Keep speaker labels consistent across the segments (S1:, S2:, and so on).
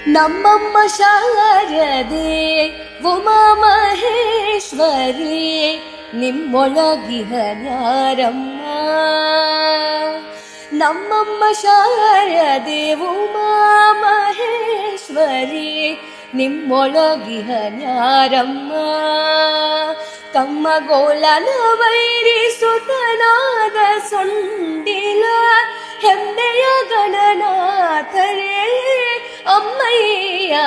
S1: ನಮ್ಮಮ್ಮ ಶಾರದೆ ಉಮಾ ಮಹೇಶ್ವರಿ ನಿಮ್ಮೊಳಗಿಹ ನ್ಯಾರಮ್ಮ. ನಮ್ಮಮ್ಮ ಶಾರದೆ ಉಮಾ ಮಹೇಶ್ವರಿ ನಿಮ್ಮೊಳಗಿಹ ನ್ಯಾರಮ್ಮ. ಕಮ್ಮಗೋಲನ ವೈರಿಸುತನಾದ ಸೊಂಡಿಲ ಹೆಮ್ಮೆಯ ಗಣನಾಥರೇ ಅಮ್ಮಯ್ಯ.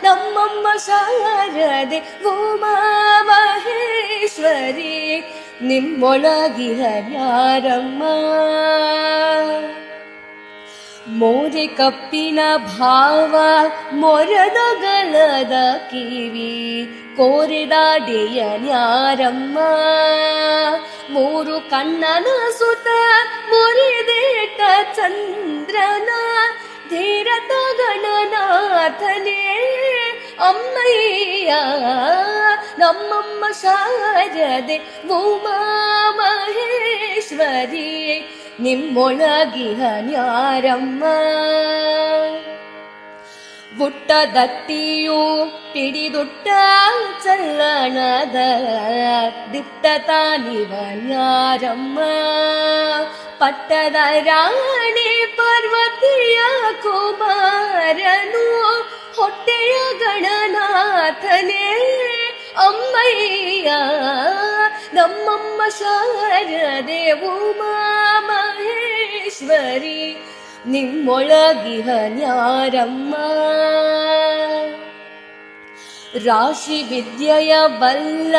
S1: ನಮ್ಮಮ್ಮ ಶಾರದೆ ಉಮಾ ಮಹೇಶ್ವರಿ ನಿಮ್ಮೊಳಗಿಹ ನ್ಯಾರಮ್ಮ. ಮೋರೆ ಕಪ್ಪಿನ ಭಾವ ಮೊರದಗಲದ ಕಿವಿ ಕೋರೆದಾಡೆಯ ನ್ಯಾರಮ್ಮ. ಮೂರು ಕಣ್ಣನ ಸುತ ಮುರಿದೇಟ ಚಂದ್ರನ ಧೀರತ ಗಣನಾಥನೇ ಅಮ್ಮಯ್ಯ. ನಮ್ಮಮ್ಮ ಶಾರದೆ ಉಮಾ ಮಹೇಶ್ವರಿ ನಿಮ್ಮೊಳಗಿಹ ನ್ಯಾರಮ್ಮ. ಬುಟ್ಟದತ್ತಿಯು ಪಿಡಿದುಟ್ಟ ಚಲ್ಲಣದ ದಿಟ್ಟ ತಾನಿವ ನ್ಯಾರಮ್ಮ. ಪಟ್ಟದ ರಾಣಿ ಪಾರ್ವತಿಯ ಕುಮಾರನು ಹೊಟ್ಟೆಯ ಗಣನಾಥನೇ ಅಮ್ಮಯ್ಯ. ನಮ್ಮಮ್ಮ ಶಾರದೆ ಉಮಾ ಮಹೇಶ್ವರಿ ನಿಮ್ಮೊಳಗಿಹ ನ್ಯಾರಮ್ಮ. ರಾಶಿ ವಿದ್ಯೆಯ ಬಲ್ಲ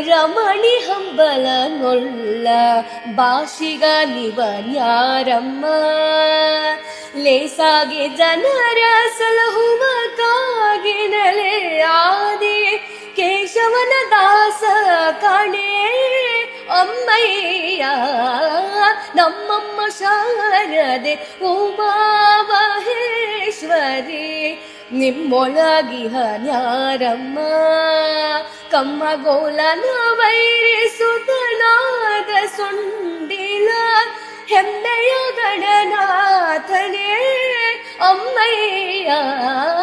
S1: ರಮಣಿ ಹಂಬಲ ನೊಲ್ಲ ಭಾಷಿಗ ನಿವ ನ್ಯಾರಮ್ಮ. ಲೇಸಾಗಿ ಜನರ ಸಲಹುವ ಕಾಗಿನಲೆ ಆದಿ ಕೇಶವನ ದಾಸ ಕಣೆ ಅಮ್ಮಯ್ಯ. ನಮ್ಮಮ್ಮ ಶಾರದೆ ಉಮಾ ಮಹೇಶ್ವರಿ ನಿಮ್ಮೊಳಗಿಹ ನ್ಯಾರಮ್ಮ. ಕಮ್ಮಗೋಲನ ವೈರಿಸುತನಾದ ಸೊಂಡಿಲ ಹೆಮ್ಮೆಯ ಗಣನಾಥನೇ ಅಮ್ಮಯ್ಯ.